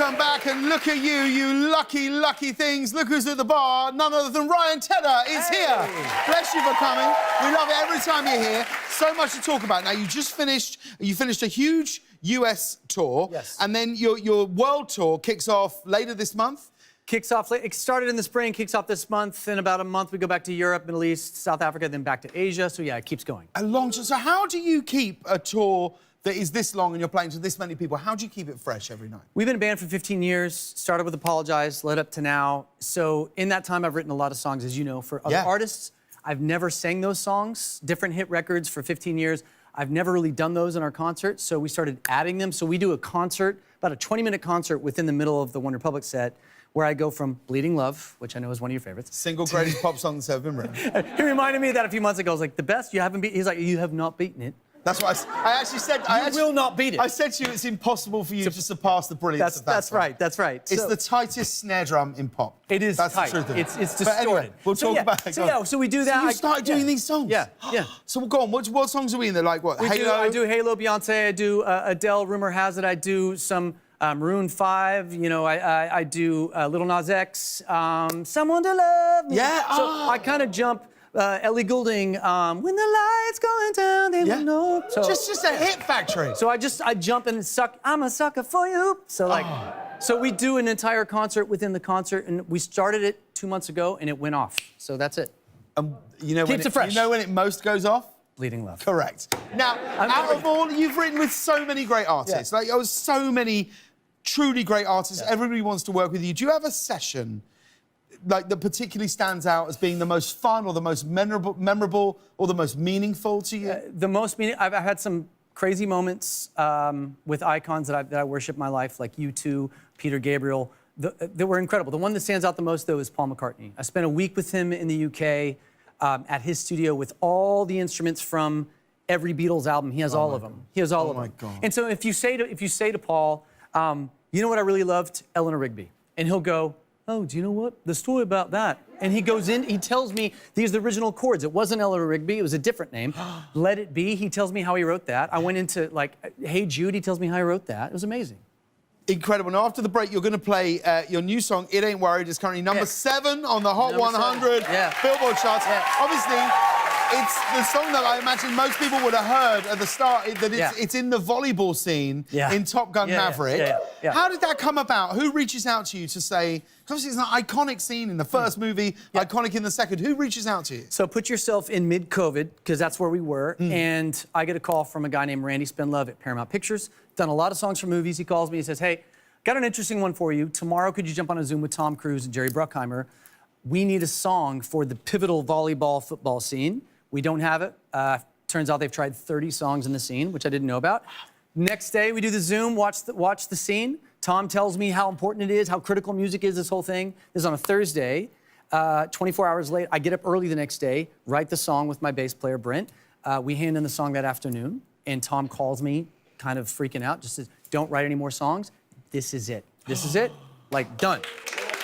come back and look at you, you lucky, lucky things. Look who's at the bar. None other than Ryan Tedder is here. Bless you for coming. We love it every time you're here. So much to talk about. Now, you finished a huge US tour. Yes. And then your world tour kicks off later this month. It started in the spring, kicks off this month. In about a month, we go back to Europe, Middle East, South Africa, then back to Asia. So yeah, it keeps going. A long tour. So how do you keep a tour that is this long and you're playing to this many people? How do you keep it fresh every night? We've been a band for 15 years, started with Apologize, led up to now. So in that time, I've written a lot of songs, as you know, for other artists. I've never sang those songs, different hit records for 15 years. I've never really done those in our concerts, so we started adding them. So we do a concert, about a 20-minute concert within the middle of the OneRepublic set, where I go from Bleeding Love, which I know is one of your favorites. Single greatest pop song that's ever been written. He reminded me of that a few months ago. I was like, the best, you haven't beaten. He's like, you have not beaten it. That's what I actually said. You will not beat it. I said to you, it's impossible for you to surpass the brilliance of that That's song. right, that's right. It's the tightest snare drum in pop. It is That's tight. the truth of it. It's distorted. But anyway, we'll talk about it. So we do that. So you started doing these songs? Yeah, yeah. So go on, what songs are we in there? Like what, Halo? I do Halo, Beyonce, I do Adele, Rumor Has It, I do some Maroon 5, you know, I do Little Nas X, Someone to Love Me. Yeah. So I kind of jump Ellie Goulding, When the Lights Going Down, they will know. So, just a hit factory. So I jump and suck, I'm a sucker for you. So like, so we do an entire concert within the concert, and we started it 2 months ago, and it went off. So that's it. You know Keeps it fresh. You know when it most goes off? Bleeding Love. Correct. Now, out of all, you've written with so many great artists. Like, so many truly great artists. Everybody wants to work with you. Do you have a session like that particularly stands out as being the most fun or the most memorable or the most meaningful to you? The most meaning. I've had some crazy moments with icons that I worship in my life, like U2, Peter Gabriel. That were incredible. The one that stands out the most, though, is Paul McCartney. I spent a week with him in the UK at his studio with all the instruments from every Beatles album. He has all of them. He has all of them. Oh my God. And so if you say to Paul, you know what I really loved? Eleanor Rigby. And he'll go, oh, do you know what? The story about that. And he goes in, he tells me these are the original chords. It wasn't Eleanor Rigby, it was a different name. Let It Be, he tells me how he wrote that. I went into, like, Hey Jude, he tells me how he wrote that. It was amazing. Incredible. Now, after the break, you're going to play your new song, It Ain't Worried. It's currently number 7 on the Hot 100 Billboard charts. Obviously, it's the song that I imagine most people would have heard at the start, that it's in the volleyball scene in Top Gun Maverick. How did that come about? Who reaches out to you to say, because obviously it's an iconic scene in the first movie, iconic in the second. Who reaches out to you? So put yourself in mid-COVID, because that's where we were, and I get a call from a guy named Randy Spinlove at Paramount Pictures. Done a lot of songs for movies. He calls me, he says, hey, got an interesting one for you. Tomorrow, could you jump on a Zoom with Tom Cruise and Jerry Bruckheimer? We need a song for the pivotal volleyball football scene. We don't have it. Turns out they've tried 30 songs in the scene, which I didn't know about. Next day, we do the Zoom, watch the scene. Tom tells me how important it is, how critical music is, this whole thing. This is on a Thursday. 24 hours late, I get up early the next day, write the song with my bass player, Brent. We hand in the song that afternoon, and Tom calls me, kind of freaking out, just says, don't write any more songs. This is it. This is it. Like, done.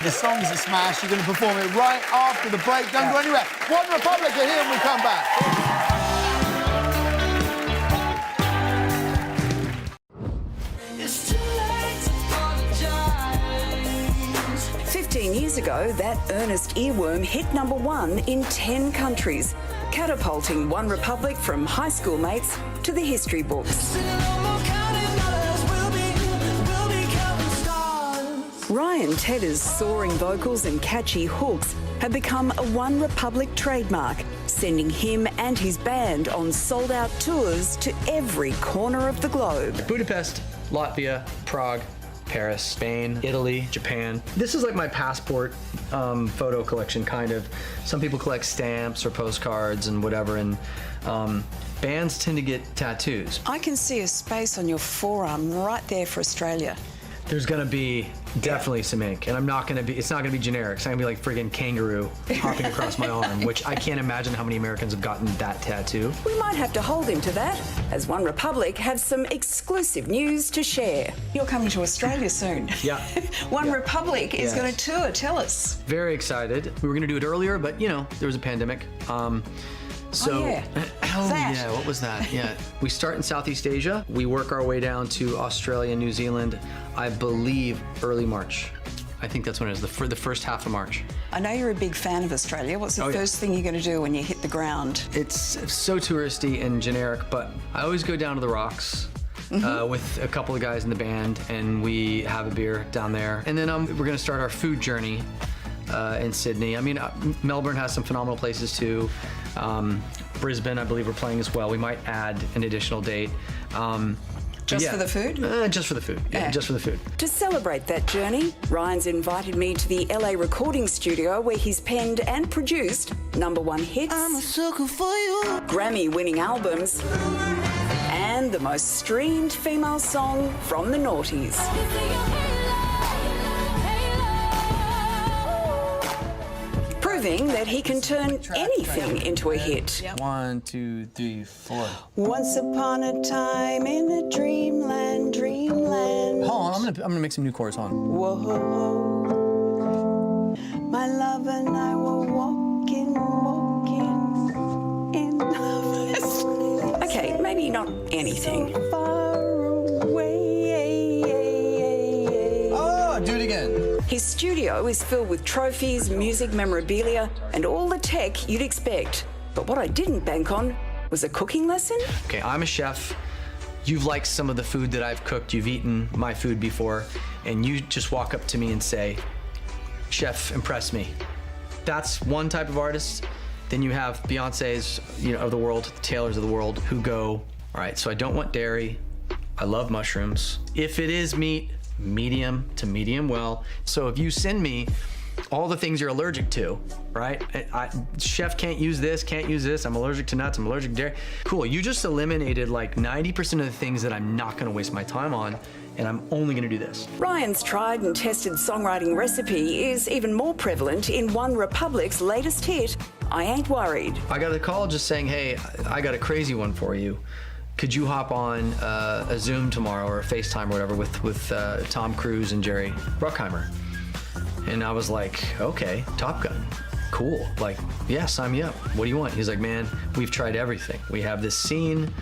The song's a smash. You're going to perform it right after the break. Don't go anywhere. OneRepublic are here when we come back. 15 years ago, that earnest earworm hit #1 in 10 countries, catapulting OneRepublic from high school mates to the history books. Ryan Tedder's soaring vocals and catchy hooks have become a OneRepublic trademark, sending him and his band on sold-out tours to every corner of the globe. Budapest, Latvia, Prague, Paris, Spain, Italy, Japan. This is like my passport photo collection, kind of. Some people collect stamps or postcards and whatever, and bands tend to get tattoos. I can see a space on your forearm right there for Australia. There's gonna be definitely some ink, and it's not gonna be generic. It's not gonna be like friggin' kangaroo hopping across my arm, which I can't imagine how many Americans have gotten that tattoo. We might have to hold him to that, as OneRepublic have some exclusive news to share. You're coming to Australia soon. Yeah. OneRepublic is going to tour. Tell us. Very excited. We were gonna do it earlier, but you know, there was a pandemic. Oh, yeah. What was was that? Yeah. We start in Southeast Asia. We work our way down to Australia, New Zealand, I believe early March. I think that's when it is, for the first half of March. I know you're a big fan of Australia. What's the first thing you're going to do when you hit the ground? It's so touristy and generic, but I always go down to the rocks with a couple of guys in the band, and we have a beer down there. And then we're going to start our food journey in Sydney. I mean, Melbourne has some phenomenal places too. Brisbane, I believe we're playing as well. We might add an additional date. Just for the food? Just for the food. Yeah, just for the food. To celebrate that journey, Ryan's invited me to the LA recording studio where he's penned and produced #1 hits, I'm a sucker for you, Grammy-winning albums, and the most streamed female song from the noughties. Proving that he can turn anything into a hit. 1, 2, 3, 4. Once upon a time in a dreamland, dreamland. Hold on, I'm gonna make some new chords on. Whoa, my love and I were walking in love. Okay, maybe not anything. Far away. Oh, do it again. His studio is filled with trophies, music memorabilia, and all the tech you'd expect. But what I didn't bank on was a cooking lesson. Okay, I'm a chef. You've liked some of the food that I've cooked. You've eaten my food before, and you just walk up to me and say, "Chef, impress me." That's one type of artist. Then you have Beyoncé's, of the world, the Taylors of the world, who go, all right, so I don't want dairy. I love mushrooms. If it is meat, medium to medium well. So if you send me all the things you're allergic to, right? Chef can't use this, I'm allergic to nuts, I'm allergic to dairy. Cool, you just eliminated like 90% of the things that I'm not gonna waste my time on, and I'm only gonna do this. Ryan's tried and tested songwriting recipe is even more prevalent in OneRepublic's latest hit, I Ain't Worried. I got a call just saying, hey, I got a crazy one for you. Could you hop on a Zoom tomorrow or a FaceTime or whatever with Tom Cruise and Jerry Bruckheimer? And I was like, okay, Top Gun, cool. Like, yeah, sign me up. What do you want? He's like, man, we've tried everything. We have this scene,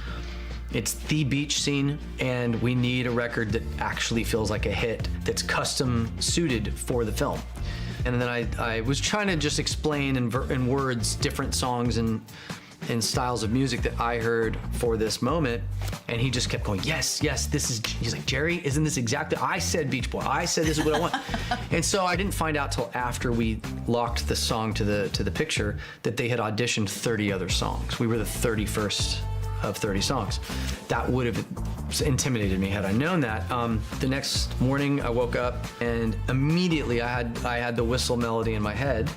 it's the beach scene, and we need a record that actually feels like a hit, that's custom suited for the film. And then I was trying to just explain in words different songs and styles of music that I heard for this moment, and he just kept going, yes, this is, he's like, Jerry, isn't this exactly, I said Beach Boy, I said this is what I want. And so I didn't find out till after we locked the song to the picture that they had auditioned 30 other songs. We were the 31st of 30 songs. That would have intimidated me had I known that. The next morning I woke up and immediately I had the whistle melody in my head,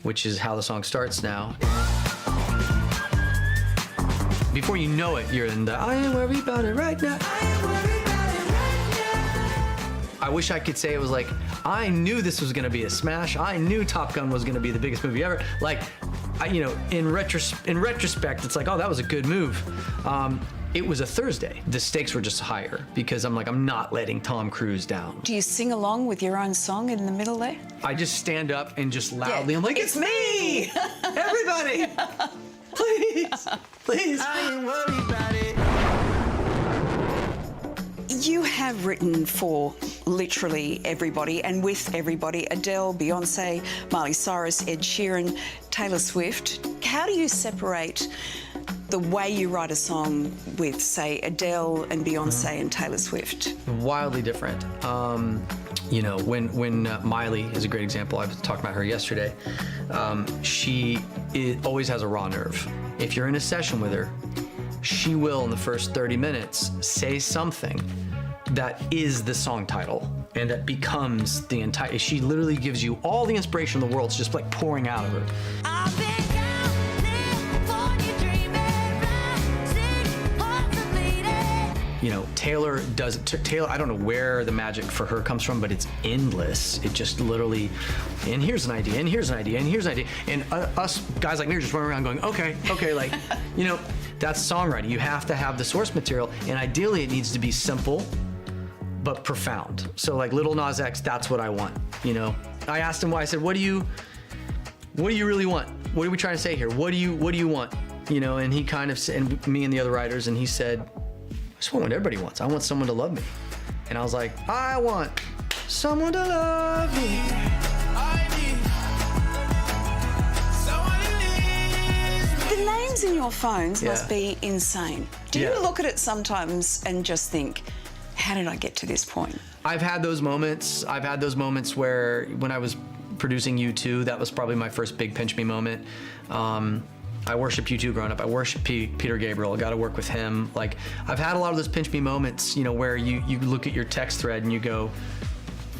which is how the song starts now. Before you know it, you're in the I ain't worried about it right now. I wish I could say it was like, I knew this was gonna be a smash. I knew Top Gun was gonna be the biggest movie ever. Like, in retrospect, it's like, oh, that was a good move. It was a Thursday. The stakes were just higher because I'm like, I'm not letting Tom Cruise down. Do you sing along with your own song in the middle there? I just stand up and just loudly, I'm like, it's me! Everybody! Please. I ain't worried about it. You have written for literally everybody and with everybody. Adele, Beyonce, Miley Cyrus, Ed Sheeran, Taylor Swift. How do you separate the way you write a song with, say, Adele and Beyonce and Taylor Swift? Wildly different. When Miley is a great example. I was talking about her yesterday. She always has a raw nerve. If you're in a session with her, she will, in the first 30 minutes, say something that is the song title and that becomes the entire. She literally gives you all the inspiration in the world. It's just like pouring out of her. Taylor does it. Taylor, I don't know where the magic for her comes from, but it's endless. It just literally, and here's an idea, and here's an idea, and here's an idea. And us guys like me are just running around going, okay, like, that's songwriting. You have to have the source material, and ideally it needs to be simple, but profound. So like Lil Nas X, that's what I want, I asked him why. I said, what do you really want? What are we trying to say here? What do you want? you know, and he kind of, and me and the other writers, and he said, I just want what everybody wants. I want someone to love me. And I was like, I want someone to love me. The names in your phones must be insane. Do you look at it sometimes and just think, how did I get to this point? I've had those moments. I've had those moments where when I was producing U2, that was probably my first big pinch me moment. I worshiped U2 growing up. I worshiped Peter Gabriel. I got to work with him. Like, I've had a lot of those pinch me moments, you know, where you look at your text thread and you go,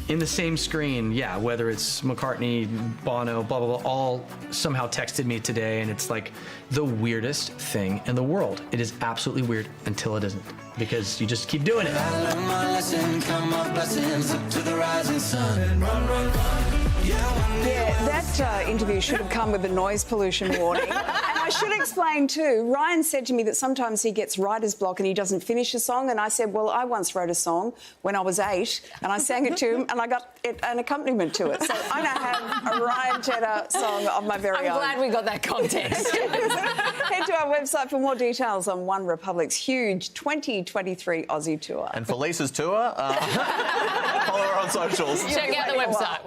in the same screen, yeah, whether it's McCartney, Bono, blah, blah, blah, all somehow texted me today, and it's like the weirdest thing in the world. It is absolutely weird until it isn't, because you just keep doing it. I learned my lesson, count my blessings up to the rising sun. Run, run, run. Yeah, that interview should have come with a noise pollution warning. And I should explain too, Ryan said to me that sometimes he gets writer's block and he doesn't finish a song, and I said, well, I once wrote a song when I was 8 and I sang it to him and I got an accompaniment to it. So I now have a Ryan Tedder song of my very own. I'm glad we got that context. Head to our website for more details on OneRepublic's huge 2023 Aussie tour. And for Lisa's tour, follow her on socials. Check out the website.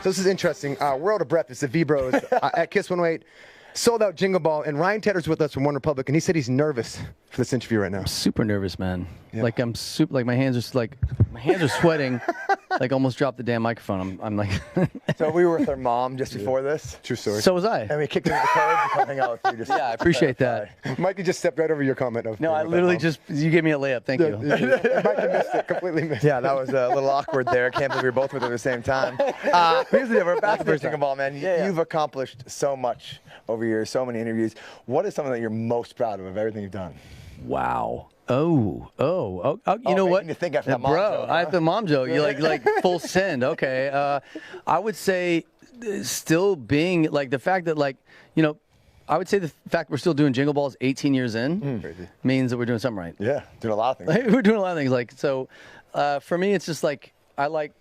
So this is interesting. World of Breath. It's the V-Bros at Kiss 108. Sold out Jingle Ball. And Ryan Tedder's with us from OneRepublic, and he said he's nervous for this interview right now. Super nervous, man. Like I'm super. Like my hands are sweating. Like almost dropped the damn microphone. I'm like. So we were with her mom just before this. True story. So was I. And we kicked her in the curb to come hang out with you. Just Yeah, I appreciate that. Mikey just stepped right over your comment. Of No, I literally just, you gave me a layup. Thank you. Mikey missed it. Completely missed it. Yeah, that was a little awkward there. Can't believe we were both with her at the same time. Here's the deal. We're back to the Jingle Ball, man. You've accomplished so much over years, so many interviews. What is something that you're most proud of everything you've done? Wow. You know what? You think after that mom Bro, joke, huh? I have the mom joke. You're like full send. Okay. I would say still being like the fact that I would say the fact we're still doing Jingle Balls 18 years in means that we're doing something right. Yeah, doing a lot of things. We're doing a lot of things. For me, it's just like I like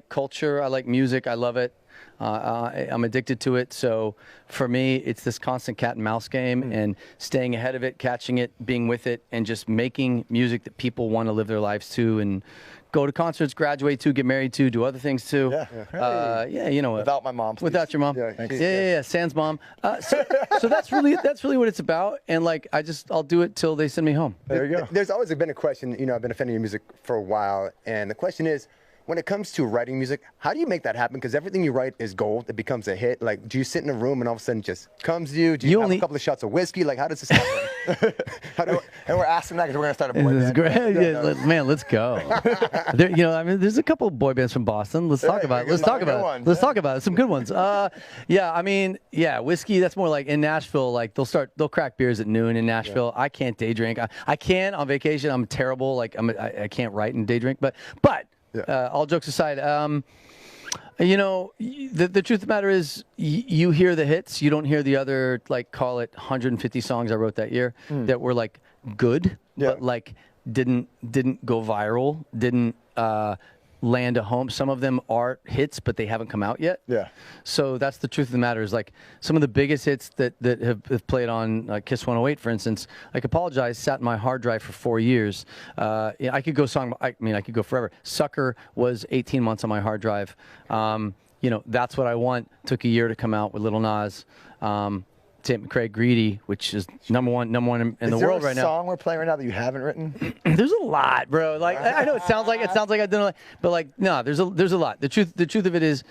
culture. I like music. I love it. I'm addicted to it. So for me, it's this constant cat and mouse game and staying ahead of it, catching it, being with it, and just making music that people want to live their lives to and go to concerts, graduate to, get married to, do other things too. Yeah. You know what? Without my mom, please. Without your mom. Yeah, Sans mom. So that's really what it's about. And I'll do it till they send me home. There you go. There's always been a question. I've been a fan of your music for a while, and the question is, when it comes to writing music, how do you make that happen? Because everything you write is gold. It becomes a hit. Like, do you sit in a room and all of a sudden it just comes to you? Do you have a couple of shots of whiskey? Like, how does this happen? And we're asking that because we're going to start a boy This is band. great. Man, let's go. There's a couple of boy bands from Boston. Let's talk about it. Let's talk about it. Some good ones. Whiskey, that's more like in Nashville, like they'll crack beers at noon in Nashville. I can't day drink. I can on vacation. I'm terrible. Like I can't write and day drink. But all jokes aside, the truth of the matter is you hear the hits. You don't hear the other, call it 150 songs I wrote that year that were good, but didn't go viral, didn't land a home. Some of them are hits, but they haven't come out yet. Yeah. So that's the truth of the matter is some of the biggest hits that have played on Kiss 108, for instance, Apologize sat in my hard drive for 4 years. I could go I could go forever. Sucker was 18 months on my hard drive. That's What I Want took a year to come out with Lil Nas. St. McCrae Greedy, which is number one in the world right now. Is there a song we're playing right now that you haven't written? There's a lot, bro. I know it sounds like I don't, but no, there's a lot. The truth of it is,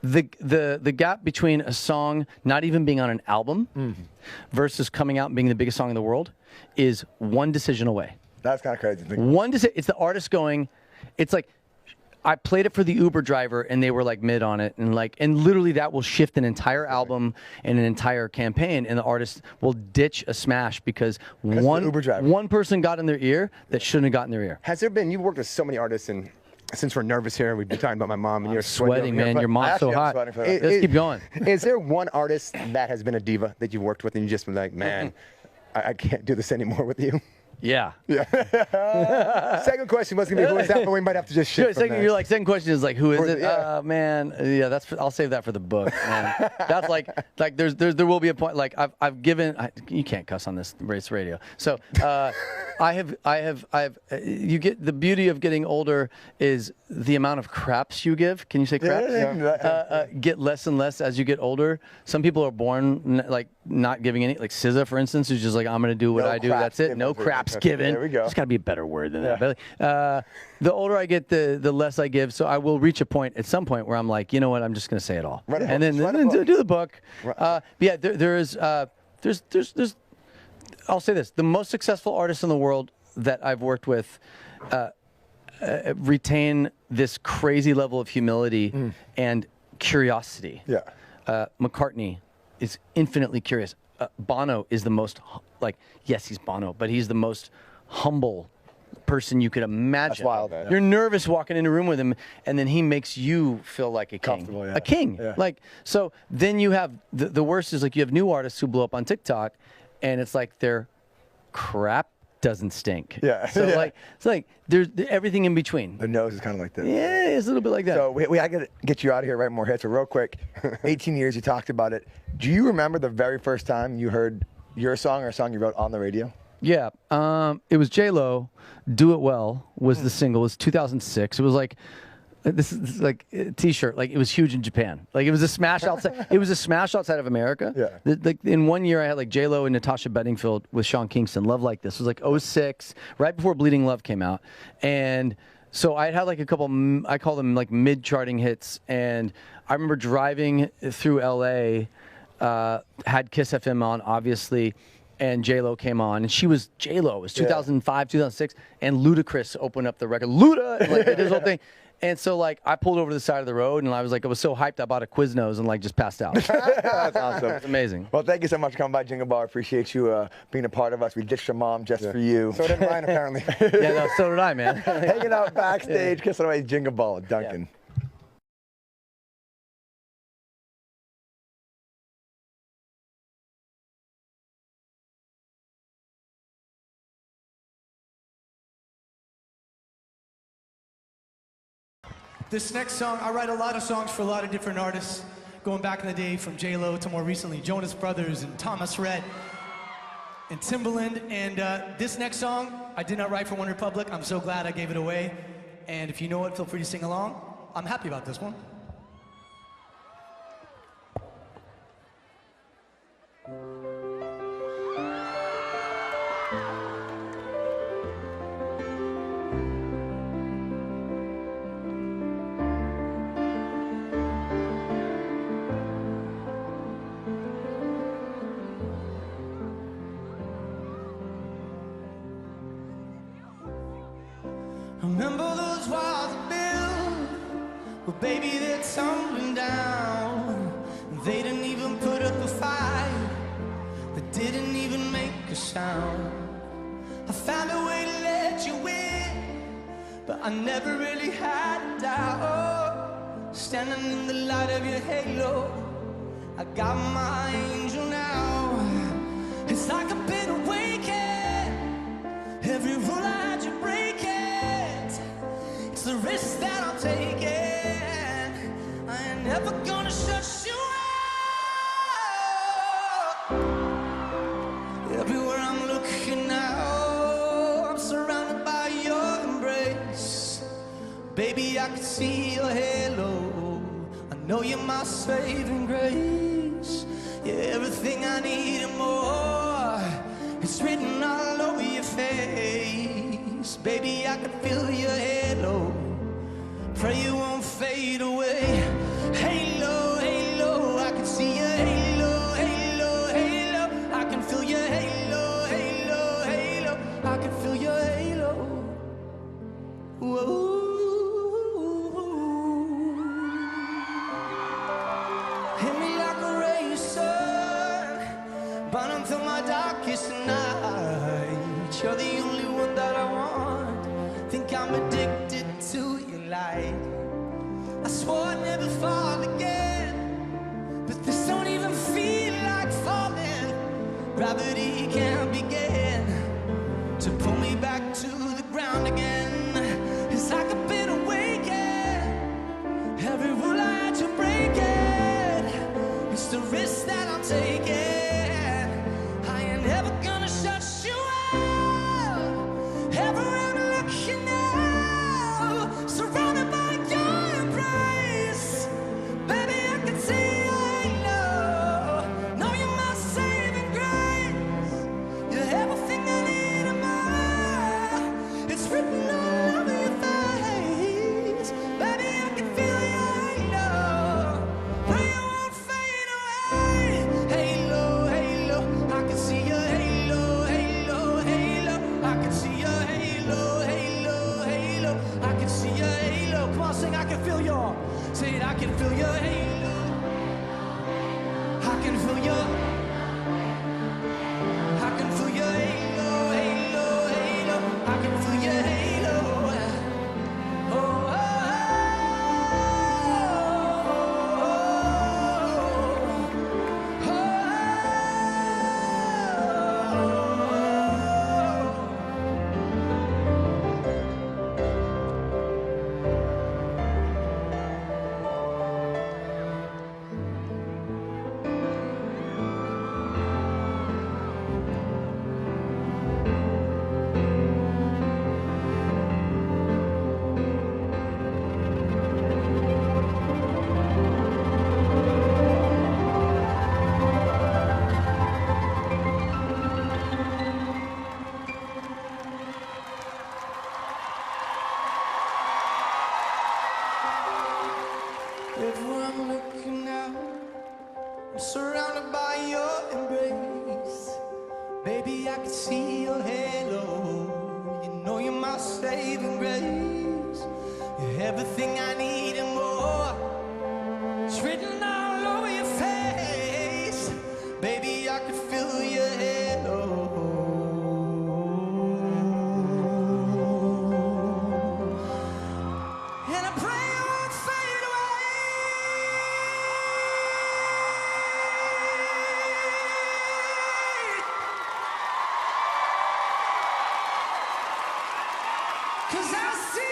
the gap between a song not even being on an album versus coming out and being the biggest song in the world is one decision away. That's kind of crazy. It's the artist going. It's like, I played it for the Uber driver, and they were mid on it, and literally that will shift an entire album and an entire campaign, and the artist will ditch a smash because one person got in their ear that shouldn't have gotten their ear. Has there been? You've worked with so many artists, and since we're nervous here, we've been talking about my mom, and you're sweating, man. Your mom's so hot. Let's keep going. Is there one artist that has been a diva that you've worked with, and you've just been like, man, I can't do this anymore with you? Yeah. Second question was gonna be who is that, but we might have to just shift. Sure, second question is like, who is it? Man, yeah, I'll save that for the book. Man. That's like there will be a point. Like I've given. You can't cuss on this race radio. So you get the beauty of getting older is the amount of craps you give. Can you say craps? Get less and less as you get older. Some people are born like not giving any. Like SZA, for instance, who's just like, I'm gonna do what I do. That's it. No craps given. There we go. There's got to be a better word than that. But, the older I get, the less I give. So I will reach a point at some point where I'm like, you know what? I'm just gonna say it all, and then do the book. Yeah, there's. I'll say this: the most successful artists in the world that I've worked with retain this crazy level of humility and curiosity. McCartney is infinitely curious. Bono is the most, yes, he's Bono, but he's the most humble person you could imagine. That's wild. You're nervous walking in a room with him, and then he makes you feel like a king. A king. So then you have, the worst is like you have new artists who blow up on TikTok, and it's like their crap doesn't stink. So it's like there's everything in between. The nose is kind of like this. Yeah, it's a little bit like that. So we gotta get you out of here, write more hits. So real quick, 18 years, you talked about it. Do you remember the very first time you heard your song or a song you wrote on the radio? Yeah, it was J-Lo. "Do It Well" was the single. It was 2006. It was like this is like a T-shirt. Like it was huge in Japan. Like it was a smash outside. It was a smash outside of America. Like in one year, I had like J-Lo and Natasha Bedingfield with Sean Kingston. "Love Like This" was like 06, right before "Bleeding Love" came out, and so I had like a couple. I call them like mid-charting hits, and I remember driving through LA. Had Kiss FM on, obviously, and J-Lo came on, and she was J-Lo. It was 2005, 2006, and Ludacris opened up the record. Luda, and, like, did his whole thing. And so, like, I pulled over to the side of the road, and I was so hyped, I bought a Quiznos and, like, just passed out. That's awesome. It's amazing. Well, thank you so much for coming by, Jingle Ball. I appreciate you being a part of us. We ditched your mom just for you. So did mine, apparently. Yeah, no, so did I, man. Hanging out backstage, kissing away Jingle Ball, Duncan. This next song, I write a lot of songs for a lot of different artists, going back in the day from J-Lo to more recently Jonas Brothers and Thomas Rhett and Timbaland. And this next song, I did not write for OneRepublic. I'm so glad I gave it away. And if you know it, feel free to sing along. I'm happy about this one. Remember those walls I built? Well, baby, they're tumbling down. They didn't even put up a fight. They didn't even make a sound. I found a way to let you in, but I never really had a doubt. Standing in the light of your halo, I got my angel now. It's like I've been awakened. Every rule I had you break it. It's the risk that I'm taking. I ain't never gonna shut you out. Everywhere I'm looking now, I'm surrounded by your embrace. Baby, I can see your halo. I know you're my saving grace. You're everything I need and more. It's written all over your face. Baby, I can feel your halo. Pray you won't fade away. Halo, halo, I can see your halo, halo, halo. I can feel your halo, halo, halo. I can feel your halo. Whoa. Hit me like a ray of sun, burning through my darkest night. You're the only one that I want. Think I'm addicted to your light. I swore I'd never fall again, but this don't even feel like falling. Gravity can't begin to pull your, say it, I can feel your halo. I can feel your, I can feel your halo, halo, halo. I can feel your halo. Oh, oh, oh, everywhere I'm looking now, I'm surrounded by your embrace. Baby, I can see your halo. You know you're my saving grace. You're everything I need and more. It's written all over your face. Baby, I can feel your halo. And I pray you won't fade away. 'Cause I see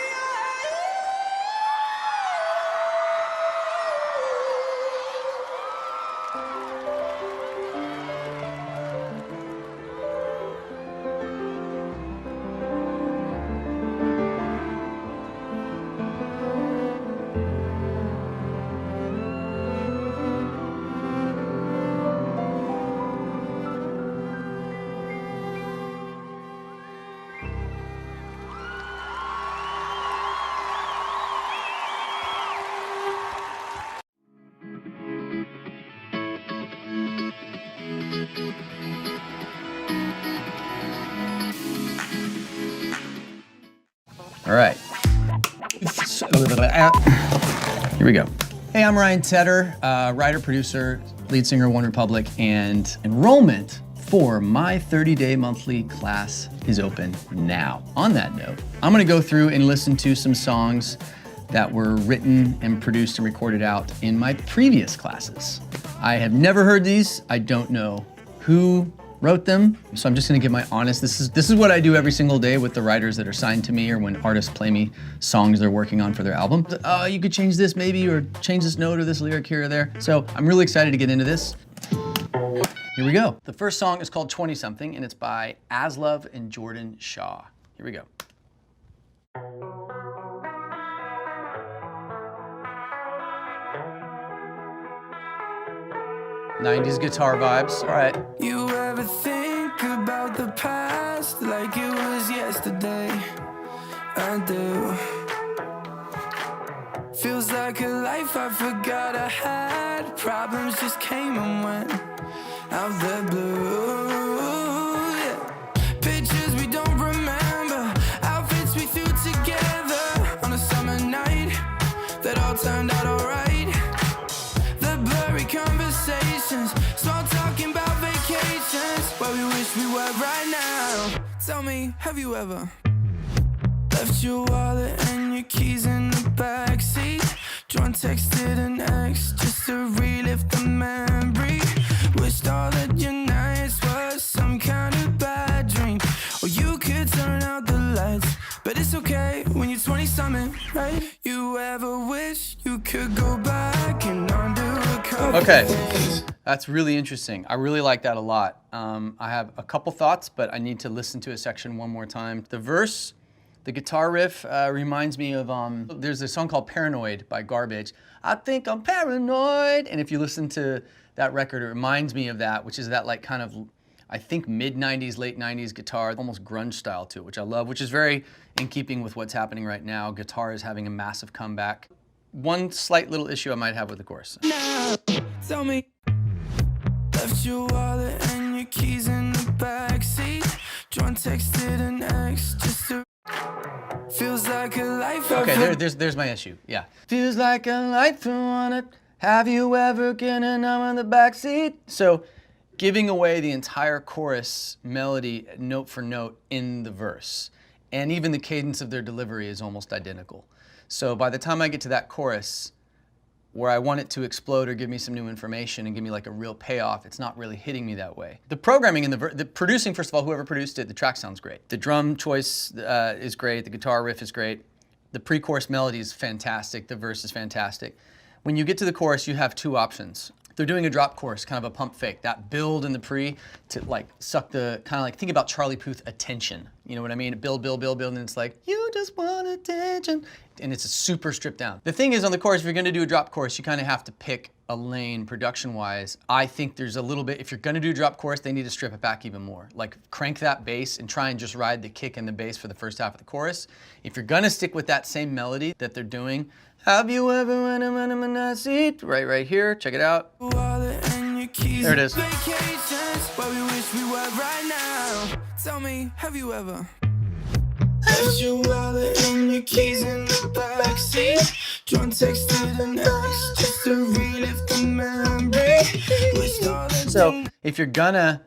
All right. Here we go. Hey, I'm Ryan Tedder, writer, producer, lead singer of OneRepublic, and enrollment for my 30-day monthly class is open now. On that note, I'm gonna go through and listen to some songs that were written and produced and recorded out in my previous classes. I have never heard these. I don't know who wrote them, so I'm just gonna give my honest, this is what I do every single day with the writers that are signed to me or when artists play me songs they're working on for their album. You could change this maybe, or change this note or this lyric here or there. So I'm really excited to get into this. Here we go. The first song is called 20 Something and it's by Aslove and Jordan Shaw. Here we go. '90s guitar vibes, all right. you ever think about the past like it was yesterday? I do. Feels like a life I forgot I had. Problems just came and went out the blue. Yeah. Pictures we don't remember, outfits we threw together on a summer night that all turned out alright. The blurry conversations, small talking about vacations, where we wish we were right now. Tell me, have you ever left your wallet and your keys in the backseat? Drawn, texted an ex just to relive the memory. Wished all that your nights was some kind of bad dream. Or you could turn out the lights, but it's okay when you're 20-something, right? You ever wish you could go back and undo a couple Okay, that's really interesting. I really like that a lot. I have a couple thoughts, but I need to listen to a section one more time. The verse, the guitar riff reminds me of, there's a song called Paranoid by Garbage. I think I'm paranoid. And if you listen to that record, it reminds me of that, which is that like kind of, I think mid-90s, late 90s guitar, almost grunge style to it, which I love, which is very in keeping with what's happening right now. Guitar is having a massive comeback. One slight little issue I might have with the chorus. now. Tell me, left your wallet and your keys in the backseat. Drawn, texted an ex just to. Feels like a life I Okay, there's my issue. Yeah. Feels like a light through on it. Have you ever getting numb in the backseat? So, giving away the entire chorus melody note for note in the verse. And even the cadence of their delivery is almost identical. So by the time I get to that chorus, where I want it to explode or give me some new information and give me like a real payoff, it's not really hitting me that way. The programming and the producing, first of all, whoever produced it, the track sounds great. The drum choice is great, the guitar riff is great. The pre-chorus melody is fantastic, the verse is fantastic. When you get to the chorus, you have two options. They're doing a drop chorus, kind of a pump fake, that build in the pre to like suck the, kind of like, think about Charlie Puth attention. You know what I mean? Build, build, build, build, and it's like, you just want attention. And it's a super stripped down. The thing is on the chorus, if you're gonna do a drop chorus, you kind of have to pick a lane production-wise. I think there's a little bit, if you're gonna do a drop chorus, they need to strip it back even more. Like crank that bass and try and just ride the kick and the bass for the first half of the chorus. If you're gonna stick with that same melody that they're doing, have you ever went in a seat? Right here, check it out. There it is. Where we wish we were right now. Tell me, have you ever left your wallet and your keys in the backseat? John texted an ex just to relive the memory. So if you're gonna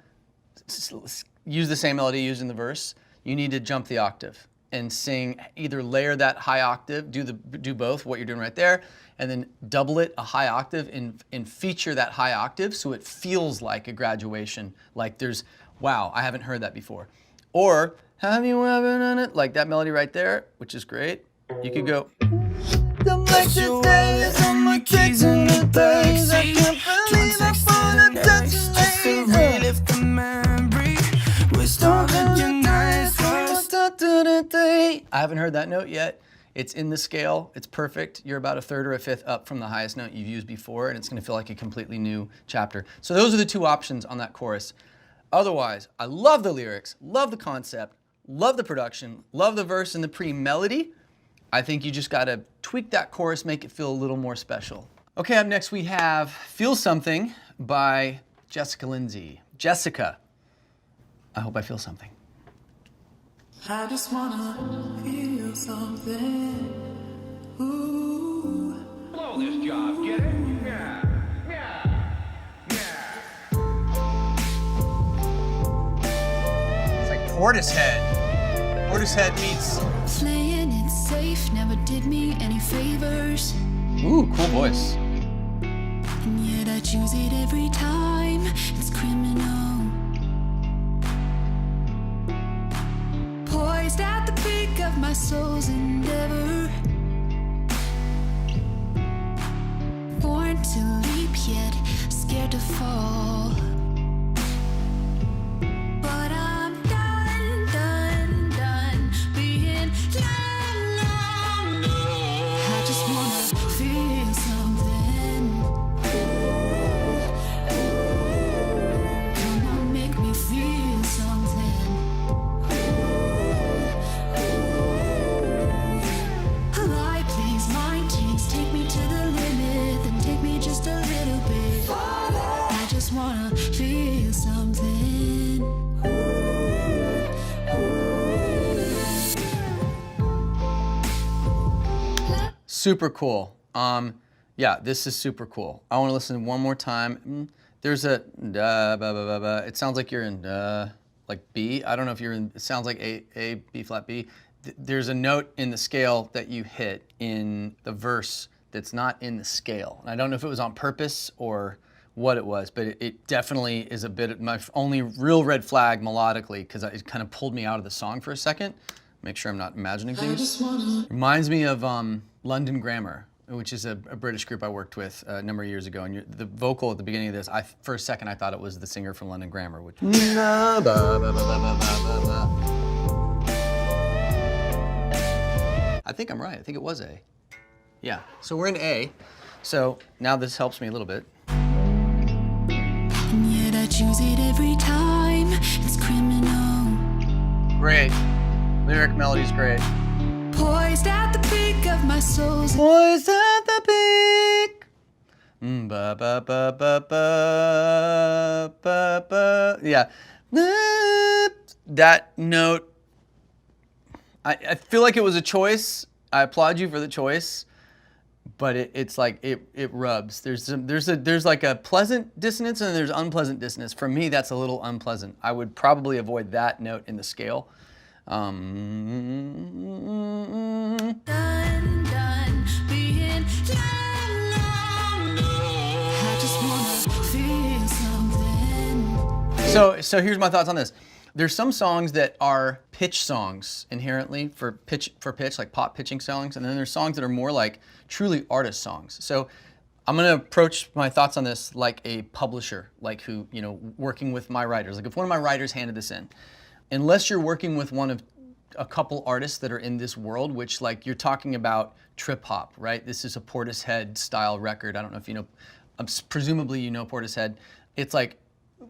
use the same melody used in the verse, you need to jump the octave and sing, either layer that high octave, do both, what you're doing right there, and then double it a high octave and feature that high octave so it feels like a graduation, like there's, wow, I haven't heard that before. Or, have you ever done it? Like that melody right there, which is great. You could go, I haven't heard that note yet. It's in the scale, it's perfect. You're about a third or a fifth up from the highest note you've used before, and it's gonna feel like a completely new chapter. So those are the two options on that chorus. Otherwise, I love the lyrics, love the concept, love the production, love the verse and the pre-melody. I think you just gotta tweak that chorus, make it feel a little more special. Okay, up next we have Feel Something by Jessica Lindsay. Jessica, I hope I feel something. I just wanna feel something. Ooh. Blow this job, get it? Yeah, yeah, yeah. It's like Portishead. Portishead meets... Playing it safe never did me any favors. Ooh, cool voice. And yet I choose it every time. It's criminal. Poised at the peak of my soul's endeavor. Born to leap yet scared to fall. But I'm done being alone. I just wanna feel something. Come on, make me feel something. Take me to the limit, then take me just a little bit. I just wanna feel something. Super cool. Yeah, this is super cool. I want to listen one more time. There's a it sounds like you're in like B. I don't know if you're in. It sounds like A, B flat B. There's a note in the scale that you hit in the verse that's not in the scale. And I don't know if it was on purpose or what it was, but it definitely is a bit of my only real red flag melodically, because it kind of pulled me out of the song for a second. Make sure I'm not imagining things. Reminds me of London Grammar, which is a British group I worked with a number of years ago. And the vocal at the beginning of this, for a second I thought it was the singer from London Grammar, which... I think I'm right. I think it was A. Yeah. So we're in A. So now this helps me a little bit. And yet I choose it every time. It's criminal. Great. Lyric melody's great. Poised at the peak of my soul's. Poised at the peak. Ba ba ba ba ba ba ba. Yeah. That note. I feel like it was a choice I applaud you for the choice, but it's like it rubs. There's like a pleasant dissonance and there's unpleasant dissonance. For me, that's a little unpleasant. I would probably avoid that note in the scale. So here's my thoughts on this. There's some songs that are pitch songs inherently for pitch, like pop pitching songs, and then there's songs that are more like truly artist songs. So I'm gonna approach my thoughts on this like a publisher, like who, you know, working with my writers. Like if one of my writers handed this in, unless you're working with one of a couple artists that are in this world, which like you're talking about trip hop, right? This is a Portishead style record. I don't know if you know, presumably you know Portishead. It's like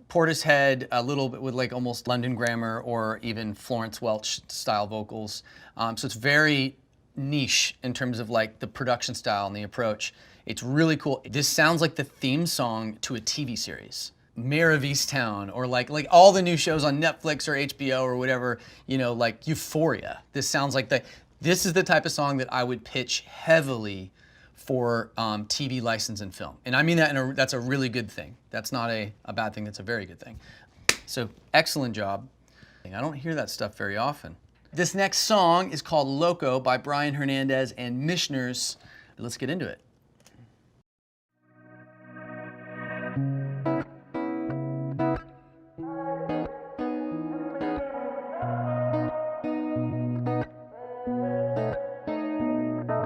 Portishead, a little bit with like almost London Grammar or even Florence Welch style vocals. So it's very niche in terms of like the production style and the approach. It's really cool. This sounds like the theme song to a TV series. Mayor of Easttown, or like all the new shows on Netflix or HBO or whatever, you know, like Euphoria. This sounds like this is the type of song that I would pitch heavily for TV license and film. And I mean that that's a really good thing. That's not a bad thing, that's a very good thing. So excellent job. I don't hear that stuff very often. This next song is called Loco by Brian Hernandez and Mishners. Let's get into it.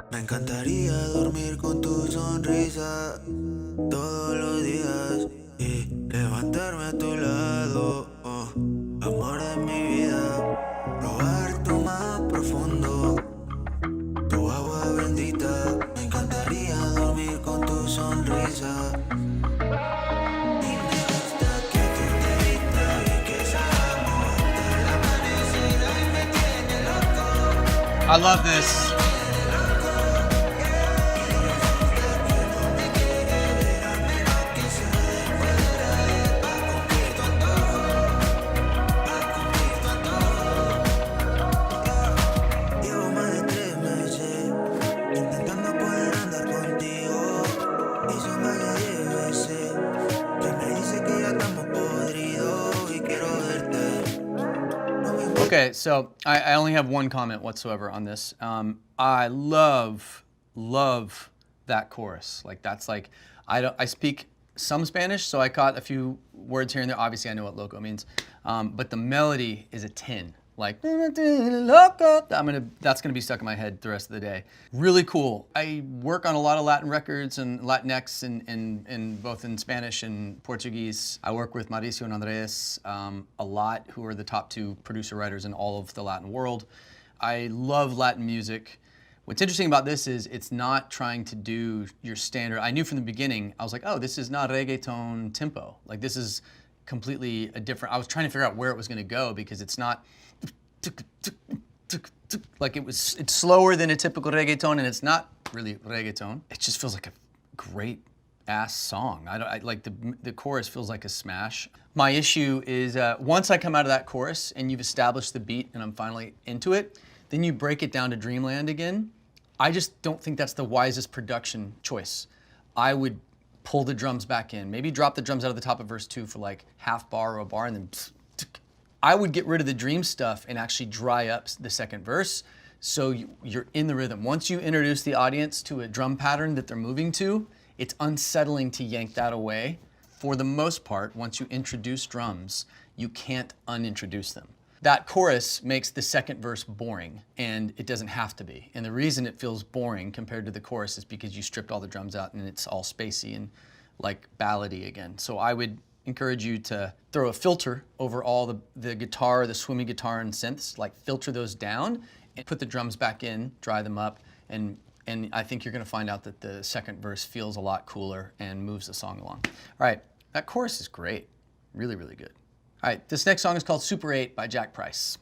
Me encantaría dormir con tu sonrisa todos los días y levantarme a tu lado, oh, amor de mi vida, probar tu más profundo, tu agua bendita. Me encantaría dormir con tu sonrisa. Y me gusta que tú te vistas y que salgamos hasta el amanecer y me tiene loco. I love this. Okay, so I only have one comment whatsoever on this. I love that chorus. Like that's like, I speak some Spanish, so I caught a few words here and there. Obviously I know what loco means, but the melody is a 10. Like, loco. That's gonna be stuck in my head the rest of the day. Really cool. I work on a lot of Latin records and Latinx in both in Spanish and Portuguese. I work with Mauricio and Andres a lot, who are the top 2 producer-writers in all of the Latin world. I love Latin music. What's interesting about this is it's not trying to do your standard. I knew from the beginning, I was like, oh, this is not reggaeton tempo. Like this is completely a different, I was trying to figure out where it was gonna go because it's not, like it's slower than a typical reggaeton, and it's not really reggaeton. It just feels like a great ass song. I like the chorus feels like a smash. My issue is once I come out of that chorus and you've established the beat and I'm finally into it, then you break it down to Dreamland again. I just don't think that's the wisest production choice. I would pull the drums back in, maybe drop the drums out of the top of verse 2 for like half bar or a bar, and then I would get rid of the dream stuff and actually dry up the second verse so you're in the rhythm. Once you introduce the audience to a drum pattern that they're moving to, it's unsettling to yank that away. For the most part, once you introduce drums, you can't unintroduce them. That chorus makes the second verse boring, and it doesn't have to be. And the reason it feels boring compared to the chorus is because you stripped all the drums out and it's all spacey and like ballady again. So I would encourage you to throw a filter over all the guitar, the swimmy guitar and synths, like filter those down and put the drums back in, dry them up, and I think you're gonna find out that the second verse feels a lot cooler and moves the song along. All right, that chorus is great, really, really good. All right, this next song is called Super 8 by Jack Price.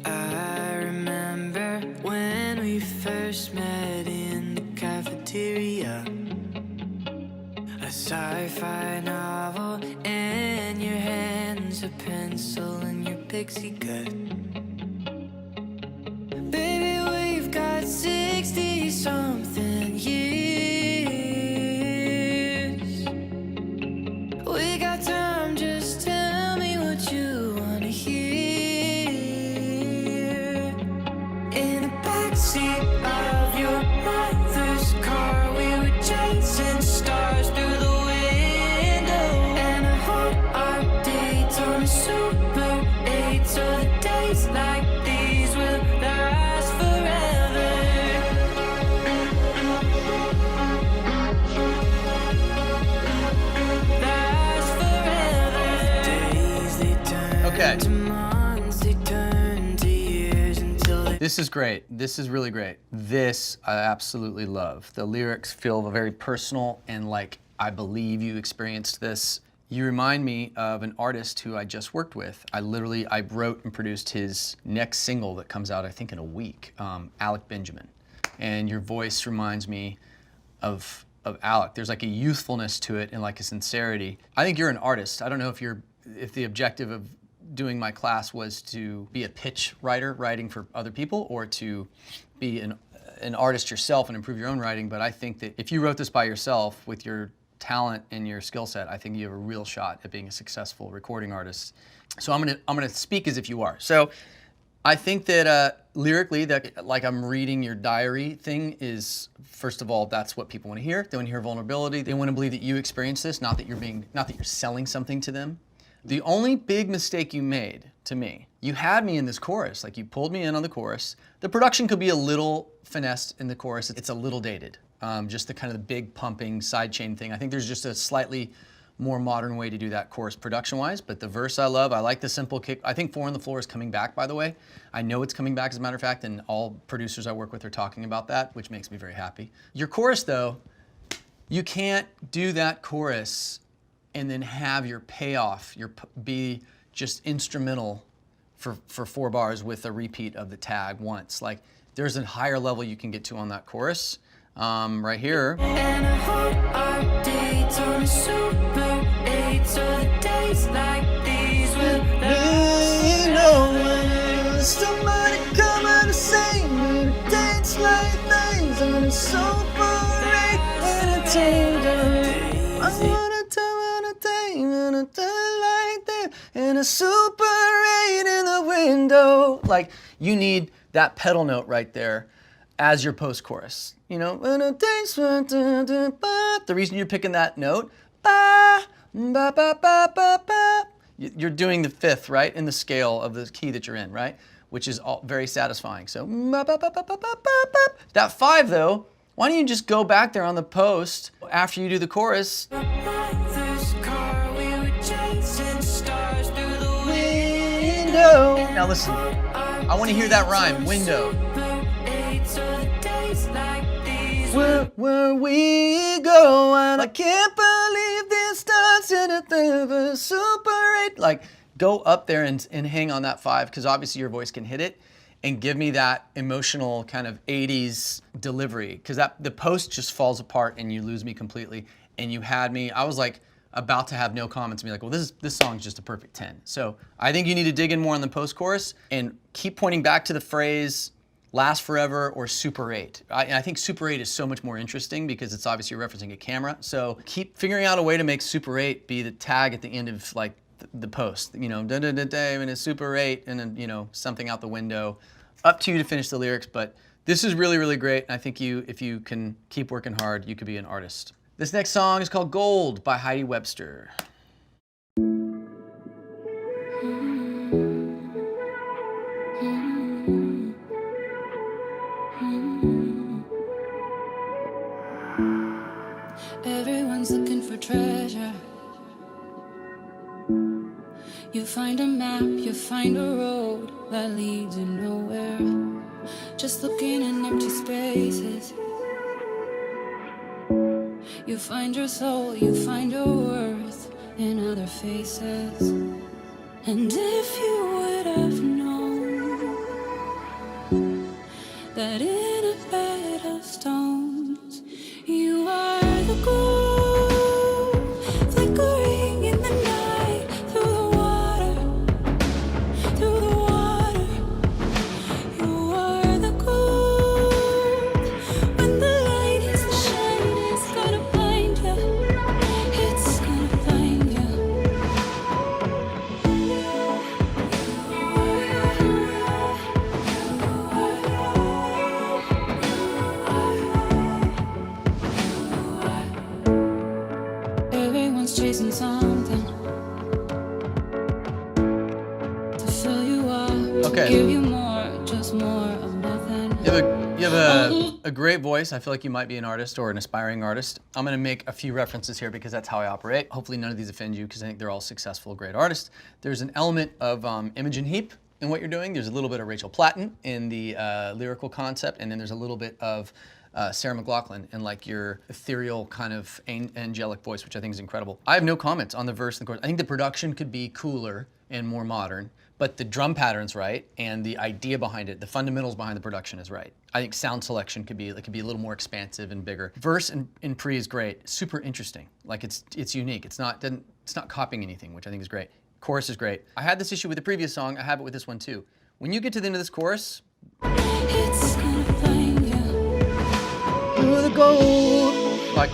I remember when we first met in the cafeteria, a sci-fi novel in your hands, a pencil in your galaxy good. Baby, we've got 60-something years. We got time, just tell me what you wanna hear. In the backseat of your mother's car, we were chasing stars through the window, and I hope our dates on a Super 8, so the days like these will last forever. Last forever. Days they turn Okay. to months, they turn to years until they This is great. This is really great. This I absolutely love. The lyrics feel very personal and like I believe you experienced this. You remind me of an artist who I just worked with. I wrote and produced his next single that comes out I think in a week, Alec Benjamin. And your voice reminds me of Alec. There's like a youthfulness to it and like a sincerity. I think you're an artist. I don't know if the objective of doing my class was to be a pitch writer, writing for other people, or to be an artist yourself and improve your own writing, but I think that if you wrote this by yourself with your talent and your skill set, I think you have a real shot at being a successful recording artist. So I'm gonna speak as if you are. So I think that lyrically, that like I'm reading your diary thing is, first of all, that's what people want to hear. They want to hear vulnerability. They want to believe that you experienced this, not that you're selling something to them. The only big mistake you made, to me, you had me in this chorus, like you pulled me in on the chorus. The production could be a little finessed in the chorus. It's a little dated. Just the kind of the big pumping sidechain thing. I think there's just a slightly more modern way to do that chorus production-wise, but the verse I love. I like the simple kick. I think 4 on the Floor is coming back, by the way. I know it's coming back, as a matter of fact, and all producers I work with are talking about that, which makes me very happy. Your chorus, though, you can't do that chorus and then have your payoff, be just instrumental for 4 bars with a repeat of the tag once. Like, there's a higher level you can get to on that chorus. Right here. And I hope our dates on a Super 8, so the days like these will last. You know when somebody come out and say dates like these on a Super 8 entertainment. I wanna tell a day and a day like that and a Super 8 in the window. Like, you need that pedal note right there as your post-chorus. You know, the reason you're picking that note, you're doing the 5th, right, in the scale of the key that you're in, right, which is all very satisfying. So, that 5, though, why don't you just go back there on the post after you do the chorus. Window. Now listen, I want to hear that rhyme, window. Where we go, and I can't believe this starts in a Super 8. Like, go up there and hang on that 5, because obviously your voice can hit it, and give me that emotional kind of 80s delivery, because the post just falls apart and you lose me completely. And you had me, I was like about to have no comments and be like, well, this song's just a perfect 10. So I think you need to dig in more on the post-chorus and keep pointing back to the phrase Last Forever or Super 8. I think Super 8 is so much more interesting because it's obviously referencing a camera. So keep figuring out a way to make Super 8 be the tag at the end of like the post. You know, da-da-da-da, and a Super 8, and then, you know, something out the window. Up to you to finish the lyrics, but this is really, really great. And I think if you can keep working hard, you could be an artist. This next song is called Gold by Heidi Webster. Everyone's looking for treasure. You find a map, you find a road that leads you nowhere. Just looking in empty spaces. You find your soul, you find your worth in other faces. And if you would have known that in a bed of stones you are the gold, flickering in the night through the water, through something to fill you up. Okay. Give you more, just more of nothing. You have a great voice. I feel like you might be an artist or an aspiring artist. I'm gonna make a few references here because that's how I operate. Hopefully none of these offend you because I think they're all successful, great artists. There's an element of Imogen Heap in what you're doing. There's a little bit of Rachel Platten in the lyrical concept, and then there's a little bit of Sarah McLachlan and like your ethereal kind of angelic voice, which I think is incredible. I have no comments on the verse and the chorus. I think the production could be cooler and more modern, but the drum pattern's right, and the idea behind it, the fundamentals behind the production is right. I think sound selection could be a little more expansive and bigger. Verse in pre is great, super interesting. Like it's unique. It's not copying anything, which I think is great. Chorus is great. I had this issue with the previous song. I have it with this one too. When you get to the end of this chorus, It's gonna find you. like,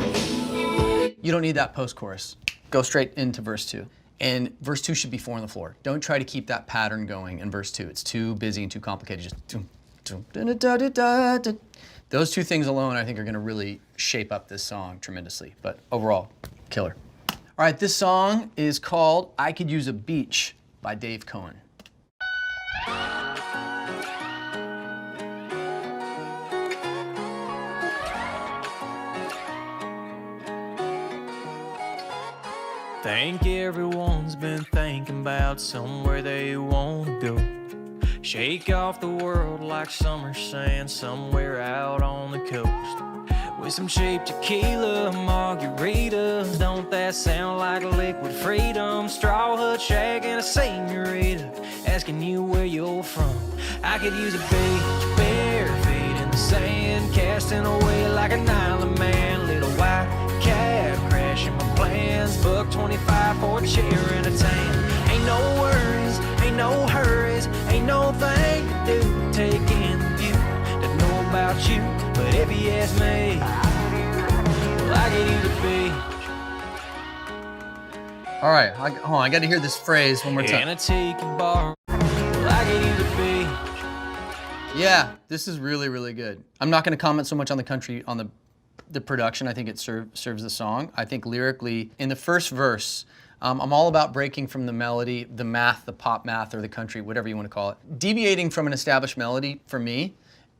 you don't need that post-chorus. Go straight into verse 2. And verse 2 should be 4 on the floor. Don't try to keep that pattern going in verse 2. It's too busy and too complicated. Just those two things alone, I think, are gonna really shape up this song tremendously. But overall, killer. All right, this song is called I Could Use a Beach by Dave Cohen. Think everyone's been thinking about somewhere they want to go. Shake off the world like summer sand somewhere out on the coast. With some cheap tequila, margaritas. Don't that sound like liquid freedom? Straw hut shack and a senorita asking you where you're from. I could use a beach, bare feet in the sand, casting away like an island man. Little white cab crashing my plans. Buck 25 for a chair and a tan. Ain't no worries, ain't no hurries, ain't no thing to do. Taking the view, don't know about you, but if you ask me, well, I could use a beach. All right, hold on, I gotta hear this phrase one more time. And a tiki bar, well, I could use a beach. Yeah, this is really, really good. I'm not gonna comment so much on the country, on the production. I think it serves the song. I think lyrically, in the first verse, I'm all about breaking from the melody, the math, the pop math, or the country, whatever you want to call it. Deviating from an established melody, for me,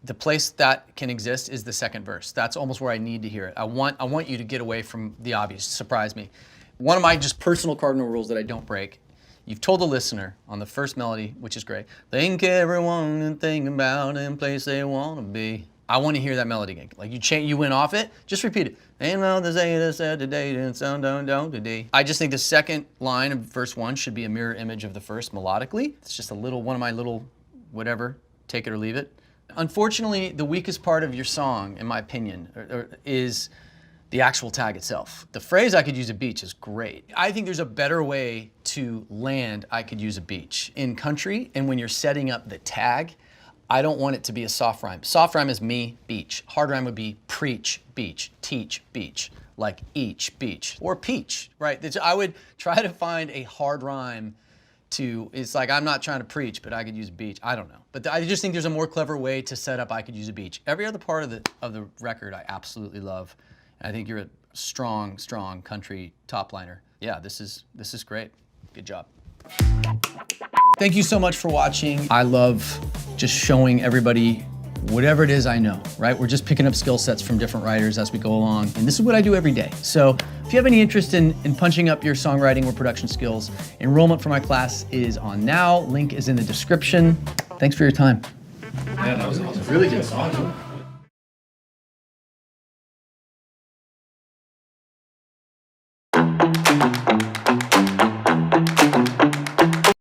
the place that can exist is the second verse. That's almost where I need to hear it. I want you to get away from the obvious, surprise me. One of my just personal cardinal rules that I don't break, you've told the listener on the first melody, which is great, think everyone and think about in place they want to be. I want to hear that melody again. Like you went off it, just repeat it. Ain't no the say this said today and sound don't today. I just think the second line of verse 1 should be a mirror image of the first melodically. It's just one of my little whatever, take it or leave it. Unfortunately, the weakest part of your song, in my opinion, is the actual tag itself. The phrase I could use a beach is great. I think there's a better way to land I could use a beach. In country, and when you're setting up the tag, I don't want it to be a soft rhyme. Soft rhyme is me, beach. Hard rhyme would be preach, beach, teach, beach, like each, beach, or peach, right? I would try to find a hard rhyme it's like I'm not trying to preach, but I could use a beach. I don't know. But I just think there's a more clever way to set up I could use a beach. Every other part of the record I absolutely love. And I think you're a strong, strong country top liner. Yeah, this is great. Good job. Thank you so much for watching. I love just showing everybody whatever it is I know, right? We're just picking up skill sets from different writers as we go along, and this is what I do every day. So if you have any interest in punching up your songwriting or production skills, enrollment for my class is on now. Link is in the description. Thanks for your time. Yeah, that was a really good song.